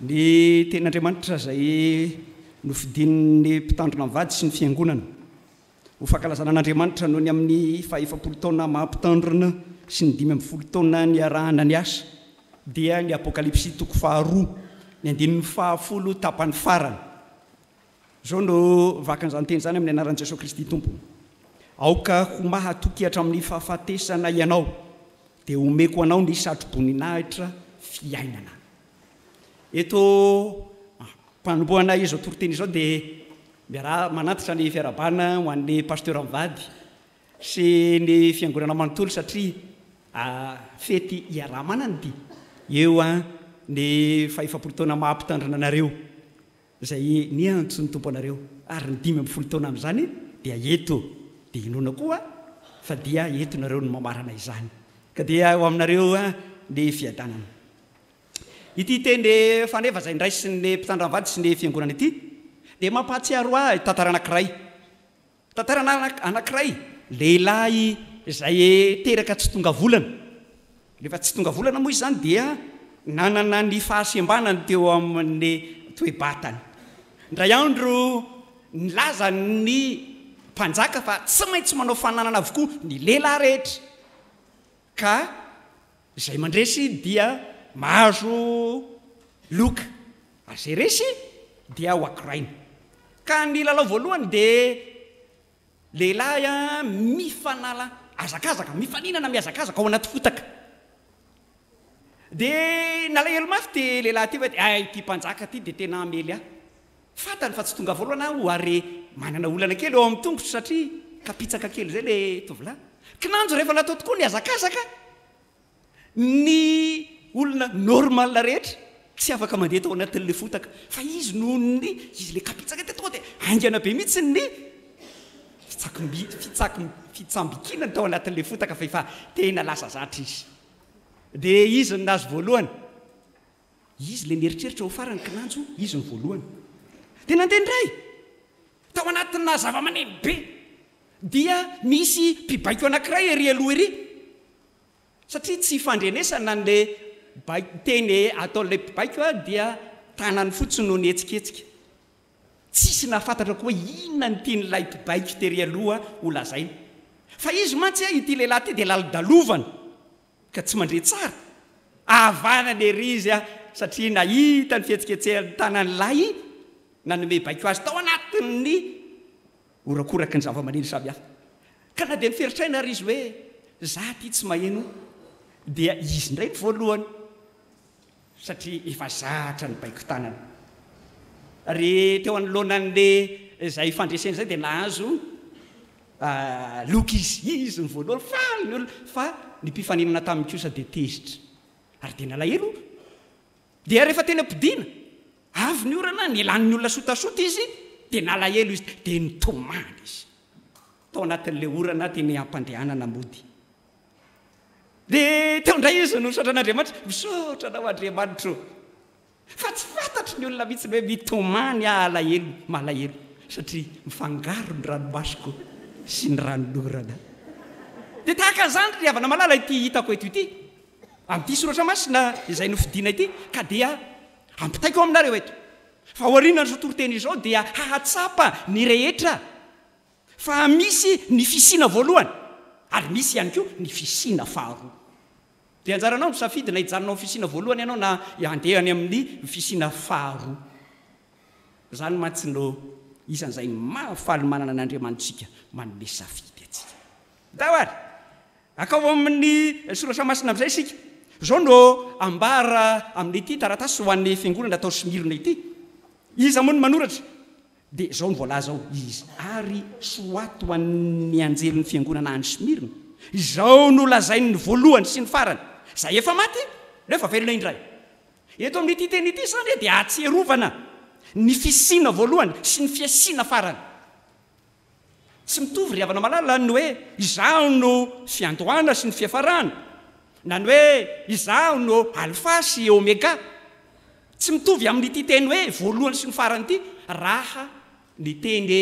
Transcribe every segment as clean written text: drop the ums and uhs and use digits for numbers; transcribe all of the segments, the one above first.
ny ten'Andriamanitra zay nofidin'ny mpitandrina mivady sy ny fiangonana ho fankalazana an'Andriamanitra noho ny amin'ny faha-efapolo taona mahampitandrina sy ny 5 taona ny arahana ny asa dia ny apokalipsy toko 2 ny 10 tapany farany zao no vakan'izany teny zany amin'ny anaran'i Jesosy Kristy tompo aoka ho mahatokihatra amin'ny fahafatesana ianao dia omeko anao ny satroboninahitra fiainana. Eto mpanomboana izao toroteny izao dia miara manatitra ny fiarabana ho an'ny pasteur mivady sy ny fiangonana manontolo satria fety iaramanana ty eo ny faha-efapolo taona mahampitandrina anareo zay ny antso ny tompo anareo ary ny 10 taona amin'izany dia eto dia inona koa fa dia eto nareo no mamarana izany ka dia ho aminareo ny fiadanana. Ity teny faneva zay ndray sy ny mpitandrina mivady sy ny fiangonana ity dia mampahatsiaro tantara anankiray lehilahy zay teraka tsy tonga volana. Rehefa tsy tonga volana moa izy zany dia nanana ny fahasembanany teo amin'ny toe-batany. Ndray andro nilaza ny mpanjaka fa tsy maintsy manao fananana avokoa ny lehilahy rehetra ka izay mandresy dia mahazo loka azay resy dia ho akoraina ka ny lalao voalohany dia lehilahy mifanala azakazaka mifaninana miazakazaka ao anaty fotaka dia nalahelo mafy ty lehilahy ty hoe ity mpanjaka ty dia tena amely fantany fa tsy tonga voalohana aho ary manana olana kely eo amin'ny tongotro satria kapitsaka kely zay le tovolahy kinanjo rehefa natao tokoa ny azakazaka ny olona normal rehetra tsy afaka mandeha tao anatin'le fotaka fa izy noho ny izy le kapitsaka ty tonga dia aingana be mihitsy ny fitsambikinany tao anatin'le fotaka fa efa tena lasa zatra izy dia izy ny nazy voalohany izy le nieritreritra ho farany kinanjo izy ny voalohany dia nandeha ndray tao anatina zava-maneno be dia misy mpibaiko anankiray ery aloha ery satria tsy fandrenesana n'le teny ataon'le mpibaiko dia tanany fotsiny no nihetsiketsika tsisy nahafantatra koa inona ny tian'ilay mpibaiko tery aloha ho lazaina fa izy mantsy ity lehilahy ty dia lalidalovana ka tsy mandre tsara ahavanany ery izy satria nahita ny fihetsiketsehany tanan'lay nanome baiko azy tao anatin'ny orakoraky ny zava-maneno samihafa ka na dia niferitraina ary izy hoe za ty tsy maheno dia izy ndray ny voalohany satria efa zatra ny baiko tanana ary teo anoloanan'le zay fandresena zay dia nahazo loka izy ny voalohany faly ny olona fa ny mpifaninana tamin'ny kosa dia tezitra ary dia nalahelo dia rehefa teny ampidiana avy ny orana ny elan'ny olona sotasota izy dia nalahelo izy dia nitomany izy tao anatin'le orana teny ampandehanana mody dia teo ndray izy no misaotra an'Andriamanitra misaotra anao Andriamanitra fa tsy fantatry ny olona mihitsy hoe mitomany alahelo malahelo satria mifangaro ny ranomasoko sy ny ranon'orana dia tahaka an'izany ry havana malala ity hitako eto ity amin'ity soratra masina izay nofidiana ity ka dia ampitaiko aminareo eto fa aoriana ny sotoroteny izao dia hahatsapa ny rehetra fa misy ny fisiana voalohany ary misy ihany koa ny fisiana faharoa dia anjaranao misafidy na hijanonao ny fisiana voalohany ianao na andehany amin'ny fisiana faharoa zany mantsy no isan'izay mahafaly manana an'Andriamanitsika manome safidy atsika dahoary akao amin'ny soratra masina amin'izay isika zao no ambara amin'ity taratasy ho an'ny fiangonana atao Smirna ity izy moa ny manoratra dia zao ny voalaza ao izy ary soato ho an'ny anjelin'ny fiangonana any Smirna izao no lazainy ny voalohany sy ny farany zay efa maty rehefa velona indray eto amin'ity teny ity zany dia atserovana ny fisiana voalohany sy ny fiasiana farany tsy mitovy ry havana malala ny hoe izaho no fiandohana sy ny fiafarana na ny hoe izaho no alfa sy omega tsy mitovy amin'ity teny hoe voalohany sy ny farany ity raha ny teny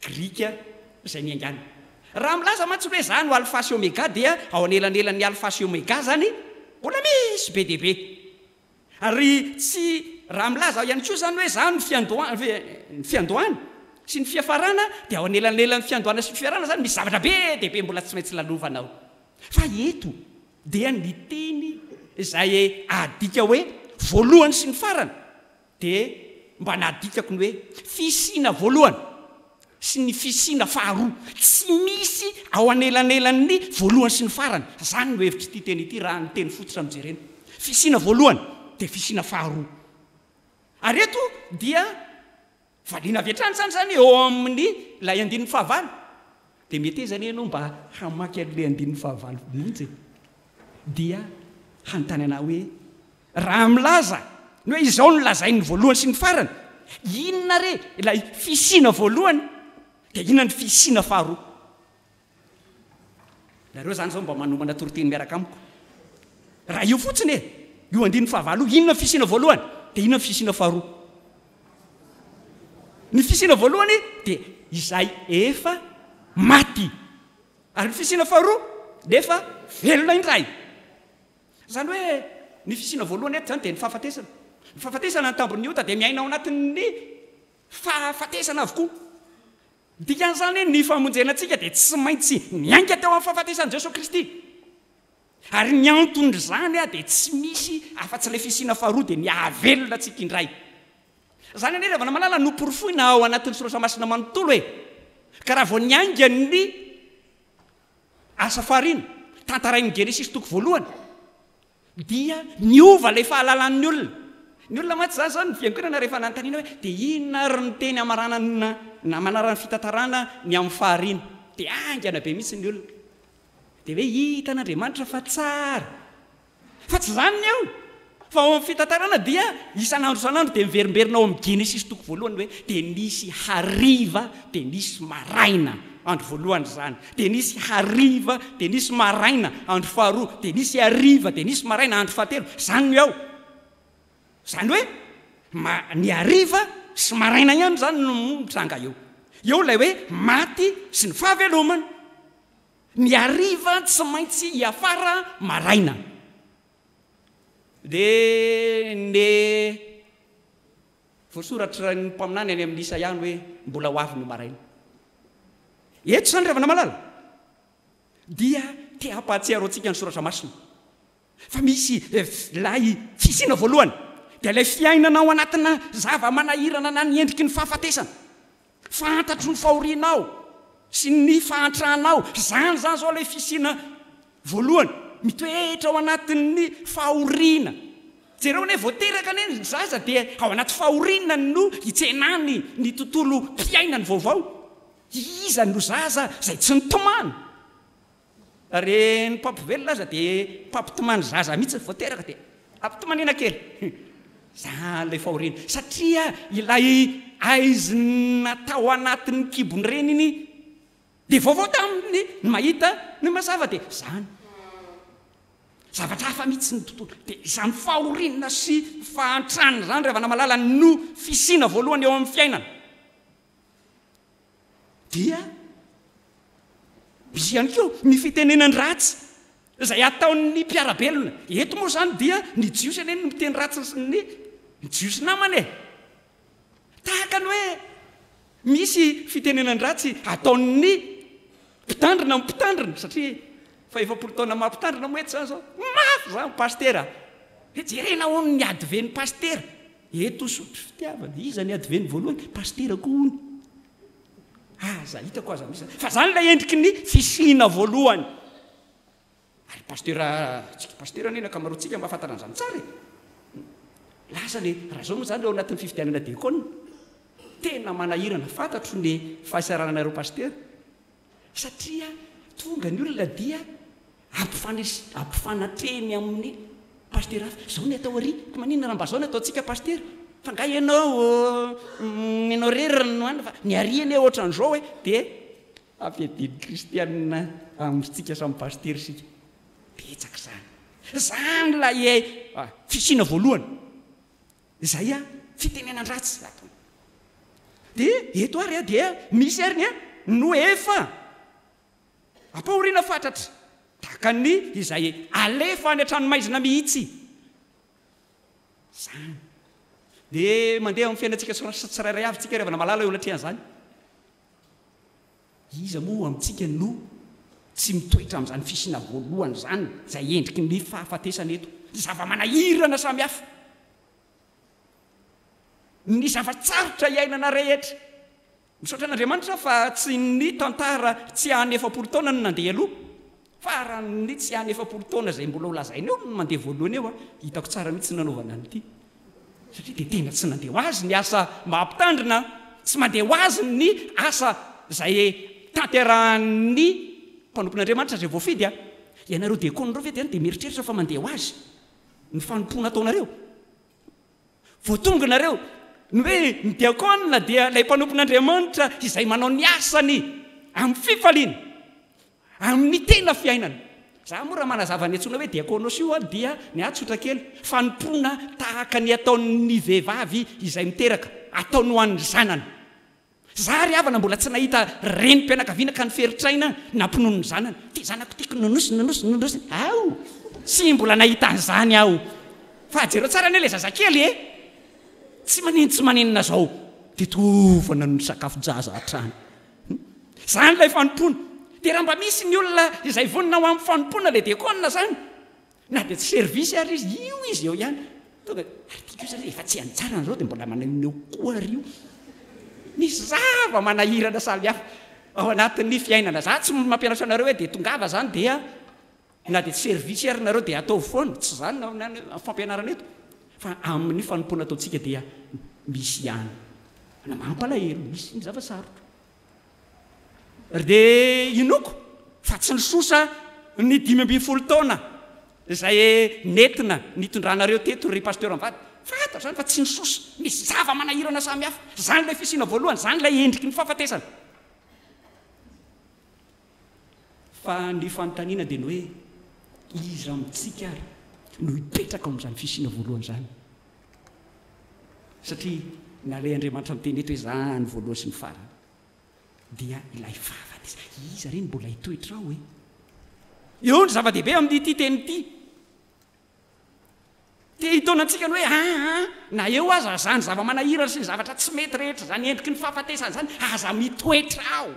grika zay niangana raha milaza mantsy hoe za no alfa sy omega dia ao anelanelan'ny alfa sy omega zany mbola misy be deaibe ary tsy raha milaza ihany koa zany hoe zany ny fiandohana sy ny fiafarana dia ao anelanelan'ny fiandohana sy ny fiarana zany misy zavatra be dehibe mbola tsy maintsy lalovanao fa eto dia ny teny izay adika hoe voalohany sy ny farana dia mba naadikako ny hoe fisina voalohany sy ny fisina faharoa tsy misy ao anelanelan'ny voalohany sy ny farana zany no hevitry ity teny ity raha ny teny fototra amin'jerena fisina voalohany dia fisina faharoa ary eto dia valiana avy hatrany zany eo amin'ny lay andininy fahavalo dia mety ezany ianao mba hamaky an'ilay andininy fahavalo mihitsy dia hanontany ana hoe raha milaza ny hoe izao no lazain'ny voalohany sy ny farana inona re ilay fisina voalohany dia inona ny fisina faharoa nareo zany zao mba manomana toroteny miaraka amiko raha io fotsiny e io andininy fahavalo inona ny fisina voalohany dia inona ny fisina faharoa ny fisina voalohany dia izay efa maty ary ny fisina faharoa dia efa velona indray zany hoe ny fisina voalohany eto zany dia ny fahafatesana ny fahafatesana ny tambony ota dia miaina ao anatin'ny fahafatesana avokoa dikan'izany hoe ny famonjenantsika dia tsy maintsy miainga teo amin'ny fahafatesan'i Jesosy Kristy ary ny antony zany dia tsy misy afa-tsy ilay fisina faharoa dia ny ahavelona tsika indray zany ane revana malala noporofoina ao anatin'ny soratra masina manontolo hoe ka raha vao nianga ny asa farina tantarain'ny Genesis toko voalohany dia niova ilay fahalalan'ny olona ny olona matsy zany zany fiangonana rehefa nanontaniana hoe dia inona ary ny teny amaranana na manarany fitantarana ny amin'ny faharina dia angana be mihitsy ny olona dia hoe hita an'Andriamanitra fa tsara fa tsy zany ny eo fa ao amin'ny fitantarana dia isan'andro isan'andro dia miverimberina ao amin'ny Genesis toko voalohany hoe dia nisy hariva dia nisy maraina andro voalohany zany dia nisy hariva dia nisy maraina andro faharoa dia nisy hariva dia nisy maraina andro fahatelo zany ny ao zany hoe ny hariva sy maraina ihany zany no mitranga eo ilay hoe maty sy ny fahavelomana ny hariva tsy maintsy hiafara maraina dia ny voasoratra ny mpaminany any amin'ny Isaia hoe mbola ho avy ny maraina eto zany revana malala dia te hampahatsiaro antsika ny soratra masina fa misy lay fisina voalohany dia ilay fiainana ao anatina zava-manahirana na ny endriky ny fahafatesana fantatro ny fahorianao sy ny fahantrahanao zany zao ilay fisina voalohany mitoetra ao anatin'ny fahoriana jereo ne voateraka ane ny zaza dia ao anaty fahoriana no hitsenany ny tontolo mpiainany vaovao iza no zaza zay tsy nitomany ary ny mpampivelona aza dia mpampitomany zaza mihitsy voateraka dia ampitomaniana kely zany lay fahoriana satria ilay aizy natao anatin'ny kibony reny iny dia vaovao taminy ny mahita ny mazava dia zany zavatra hafa mihitsy ny tontolo dia izany fahoriana sy fahantrana zany revana malala no fisina voalohany eo amin'ny fiainana dia misy ihany koa ny fitenenany ratsy izay ataon'ny mpiarabelona eto moa zany dia ny jiosy ane no miteny ratsy ny jiosy namany tahaka ny hoe misy fitenenany ratsy ataon'ny mpitandrina mpitandrina satria fa efapolo taona mampitandrina moety zany zao mafy zany pastera jerena ho ny adven'ny pastera eto sotro fitiavana iza ny adven'ny voalohany pastera koa ony za hitako aza misy fa zany ilay endriky ny fisina voalohany ary pastera tsika pastera nena kamaroantsika mahafantana an'izany tsara lasa le raha zao moa zany reo anatin'ny fifidianana diakona tena manahirana fantatro ny fahasarananareo pastera satria tonga ny olona dia ampifanatreny amin'ny pastera hafa zao ny atao ary ka maninona raha mba zao ny ataontsika pastera fa nga ianao rerina no any fa ny ariany ohatran'izao hoe dia ampiadiny kristianina amintsika samy pastera sika betsaka zany lay fisina voalohany izay fitenenan-dratsy dia eto ary dia misy ary no efa ampahoriana fatratra tahaka ny izay alefa any an-tranomaizina mihitsy zany de mandeha amin'ny fiainantsika tsirairay avy tsika revana malala eo latrian'izany iza moa amintsika no tsy mitoetra amin'izany fisina voalohany zany zay endriky ny fahafatesana eto zava-manahirana samy hafa ny zavatsarotra iainana rehetra misaotra an'Andriamanitra fa tsy ny tantara tsy hany 4 taona no nandeha aloha fa raha ny tsy hany 4 taona zay mbola ho lazaina eo no mandeha voalohany eo hitako tsara mihitsy nanaovana an'ity satria de tena tsy nandeha ho azy ny asa mahampitandrina tsy mandeha ho azy ny asa zay tanterahan'ny mpanompon'Andriamanitra zay voafidy ianareo diakonareo ve de mieritreritra fa mandeha ho azy ny fanompona ataonareo voatongonareo ny hoe ny diakona dia lay mpanompon'Andriamanitra izay manao ny asany amin'ny fifaliana amin'ny tena fiainana za moa raha manazava ny antsoina hoe diakonos io dia ny atsotra kely fanompona tahaka ny ataon'ny vehivavy izay miteraka ataony ho an'ny zanany za ry havana mbola tsy nahita renim-pianakaviana ka ny feritraina nampinono ny zanany ty zanako tiako nonosy ao sy mbola nahita an'izany aho fa jereo tsara ny le zazakely tsy maninona zao de tovana no sakafo jaza atrany zany lay fanompona de raha mba misy ny olona izay vonina ho amin'ny fanompona le diakona zany na de tsy servisy ary izy io izy eo ihany tonga ary efa tsy antsara an'izao de mbola mananeo koa ry io misy zava manahirana samy hafa ao anatin'ny fiainana za tsy mampianatra anareo hoe de tongava zany dia na de tsy servisy ary nareo de atao foana tsy zany fampianarana eto fa amin'ny fanompona ataontsika dia misy ihany na mampalahelo misy ny zava-sarotra de inoko fa tsy nisosa ny 5 taona zay nentina nitondranareo teto ry pasteur mivady fata zany fa tsy nisosa misy zava-manahirana samy hafa zany lay fisina voalohany zany lay endriky ny fahafatesana fa ny fanontaniana dia ny hoe iza amintsika ary no hipetraka amin'izany fisina voalohany zany satria nalay Andriamanitra miteny eto hoe zany voalohany sy ny farany dia ilay fahafatesana iza reny mbola hitoetra ao eo ny zava-dehibe amin'ity teny ity te hitonantsika ny hoe na eo aza zany zava-manahirana sy ny zavatra tsy mety rehetra zany endriky ny fahafatesana zany aza mitoetra ao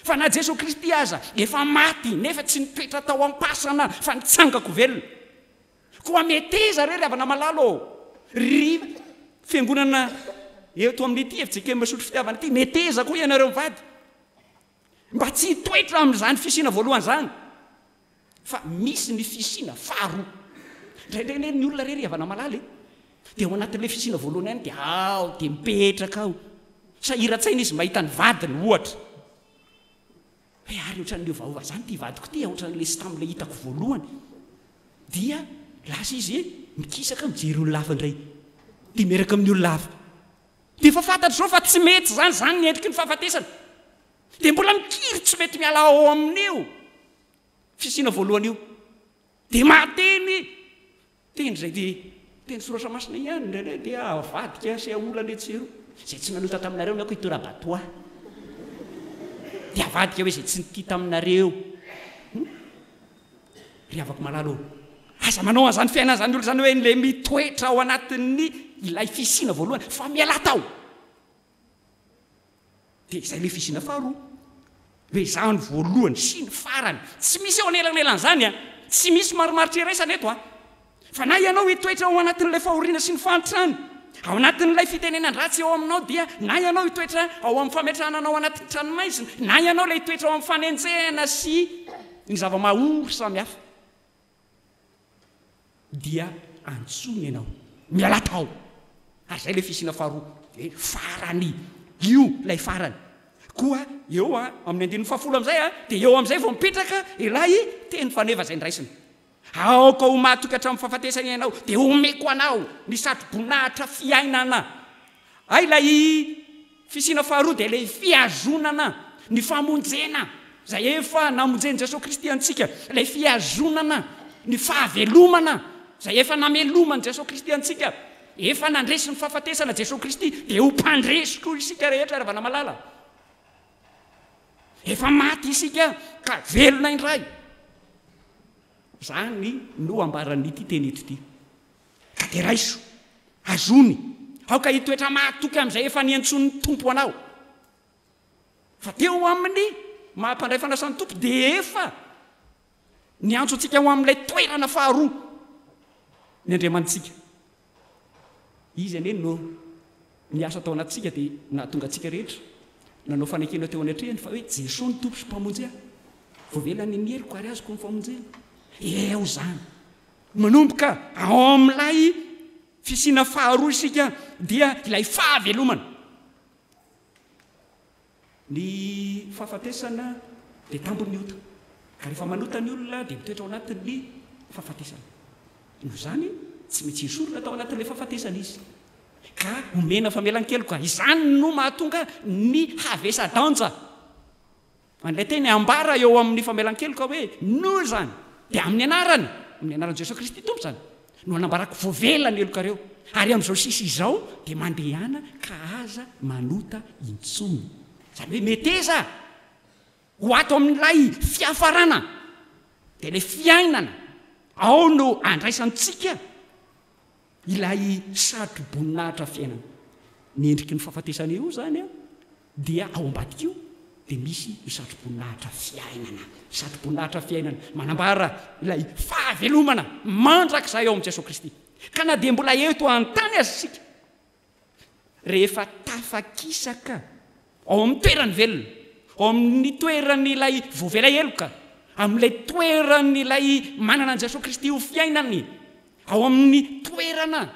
fa na Jesosy Kristy aza efa maty nefa tsy nitoetra tao am-pasana fa nitsangako velona koa meteza re avana malalo ry fiangonana eto amin'ity efitsika masotro fitiavana ity meteza koa ianareo mivady mba tsy hitoetra amin'izany fisina voalohany zany fa misy ny fisina faharoa ndraindray ny olona rery avana malaly dia ao anatin'ilay fisina voalohany ihany dia ao dia mipetraka ao sahiran-tsaina izy mahita ny vadiny ohatra hoe ary ohatran'ilay vaova zany ty vadiko ty ohatran'ilay sy tamin'ilay hitako voalohany dia lasa izy mikisaka mijery olona hafa indray dia miaraka amin'ny olona hafa dia efa fantatra zao fa tsy mety zany ny endriky ny fahafatesana dia mbola mikiry tsy mety miala ao amin'io fisina voalohany io dia mateny teny zay dia teny soratra masina ihany indray dia avadika sy olana etsero zay tsy nanota taminareo miako hitora-batoa dia avadika hoe zay tsy nity taminareo ry avako malalo aza manao an'izany fiainana zany olo zany hoe nle mitoetra ao anatin'ny ilay fisina voalohany fa miala tao dia izay le fisina faharoa hoe zany voalohany sy ny farany tsy misy eo anelanelan'izany tsy misy marimaritra iraisana eto fa na ianao hitoetra ao anatin'ilay fahoriana sy ny fantrany ao anatin'ilay fitenenan-dratsy eo aminao dia na ianao hitoetra ao amin'ny fametranana ao anatin'ny tranomaizina na ianao lay hitoetra ao amin'ny fanenjehana sy ny zava-mahory samy hafa dia antsony ianao miala tao ary zay le fisina faharoa hoe farany io lay farany koa eo amin'ny 15 amin'izay dia eo amin'izay vao mipetraka ilay teny faneva zay ndraisina aoka ho matoka hatramin'ny fahafatesana ianao dia omeko anao ny satroboninahitra fiainana lay fisina faharoa dia lay fiazonana ny famonjena zay efa namonjeny Jesosy Kristy antsika lay fiazonana ny fahavelomana zay efa namelomany Jesosy Kristy antsika efa nandresy ny fahafatesana Jesosy Kristy dia ho mpandresiko isika rehetra ravana malala efa maty isika ka velona indray zany no ambaran'ity teny eto ity ka dia raiso azony aoka hitoetra mahatoky amin'izay efa niantsony tompo anao fa teo amin'ny mahampandray fanasan'ny tompo dia efa niantso antsika ho amin'ilay toerana faharoa ny andriamanitsika izy ane no niasa tao anatsika dia nahatonga atsika rehetra nanao fanekena teo anatrehany fa hoe Jesosy ny tompo sy mpamonjea voavelany ny heliko ary azoko ny famonjena eo zany manomboka ao amin'ilay fisina faharoa isika dia ilay fahavelomana ny fahafatesana dia tambony ota ka rehefa manota ny olona dia mitoetra ao anatin'ny fahafatesana no zany tsy maintsy isorona tao anatin'ilay fahafatesana izy ka omena famelan-kelo ka izany no mahatonga ny havesa-danja an'ilay teny ambara eo amin'ny famelan-kelo ka hoe no zany dia amin'ny anaran'i Jesosy Kristy tompo zany no anambarako voavelany elokareo ary amin'izao sisy izao dia mandehana ka aza manota intsony zany hoe meteza ho ato amin'ilay fiafarana dia ilay fiainana ao no andraisantsika ilay satroboninahitra fiainana ny endriky ny fahafatesana io zany a dia ao ambadika io dia misy satroboninahitra fiainana manambara ilay fahavelomana mandrakizay ao amin'i Jesosy Kristy ka na dia mbola eto an-tany azy sika rehefa tafakisaka ao amin'ny toerany velona ao amin'ny toeran'ilay voavela eloka amin'ilay toeran'ilay manana an'i Jesosy Kristy ho fiainany ao amin'ny toerana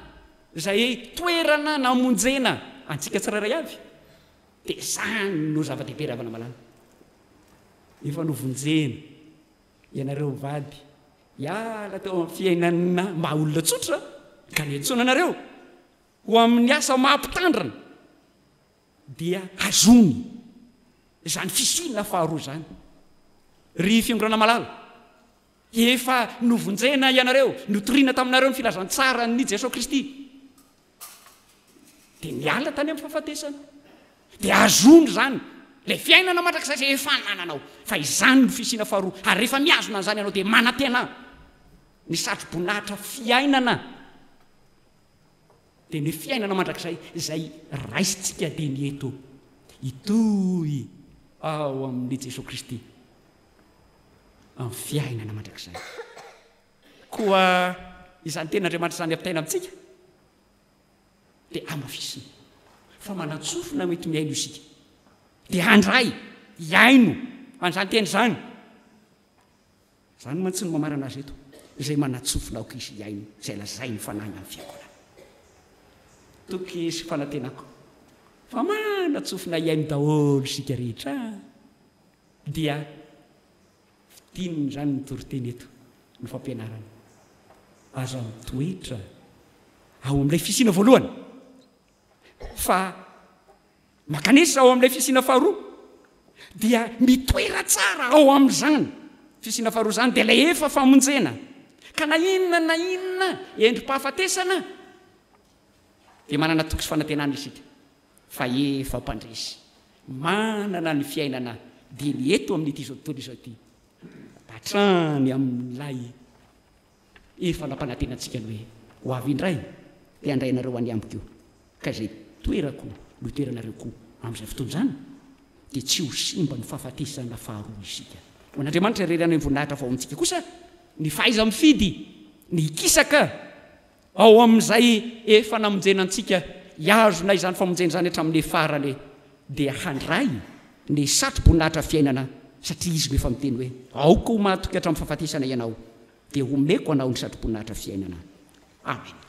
namonjena antsika tsirairay avy dia zany no zava-dehibe ravana malala efa novonjena ianareo vady hiala teo amin'ny fiainana mba olona tsotra ka niantsona anareo ho amin'ny asa mahampitandrina dia azony zany fisina faharoa zany ry fiangonana malala efa novonjena ianareo notoriana taminareo ny filazantsara ny Jesosy Kristy dia miala tany amin'ny fahafatesana dia azony zany ilay fiainana mandrakizay izay efa nananao fa izany no fisina faharoa ary rehefa miazona an'izany ianao dia manantena ny satroboninahitra fiainana dia ny fiainana mandrakizay izay raisitsika dia ny eto itoy ao amin'ny Jesosy Kristy amin'ny fiainana mandrakizay koa izany tena Andriamanitra zany ampitaina amintsika dia amafisina fa manatsofina mety miaino isika dia handray hiaino an'izany teny zany mantsy no mamarana azy eto izay manatsofina aoka izy hiaino izay lazay ny fanahy amin'ny fiangonana toky sy fanatenako fa manatsofina hiaino daholo isika rehetra dia tinony zany nytoriteny eto ny fampianarana aza mitoetra ao amin'ilay fisina voalohany fa makanesa ao amin'ilay fisina faharoa dia mitoera tsara ao amin'izany fisina faharoa zany dia ilay efa famonjena ka na inona endrim-pahafatesana dia manana toky sy fanantenana isika fa efa mpandresy manana ny fiainana dia ny eto amin'ity zao tontolo izao ity batrany amin'ilay efa nampanantenantsika ny hoe ho avy indray dia andray nareo any ambiko io ka izay toerako no toeranareo koa amin'izay fotoana izany dia tsy ho simba ny fahafatesana faharoa isika ho an'Andriamanitra rerana ny voninahitra vao amintsika kosa ny fahaiza mifidy ny ikisaka ao amin'izay efa namonjenantsika hiazona izany famonjena izany hatramin'ny farany dia handray ny satroboninahitra fiainana satria izy no efa miteny hoe aoka ho mahatoky hatramin'ny fahafatesana ianao dia homeko anao ny satroboninahitra fiainana amen.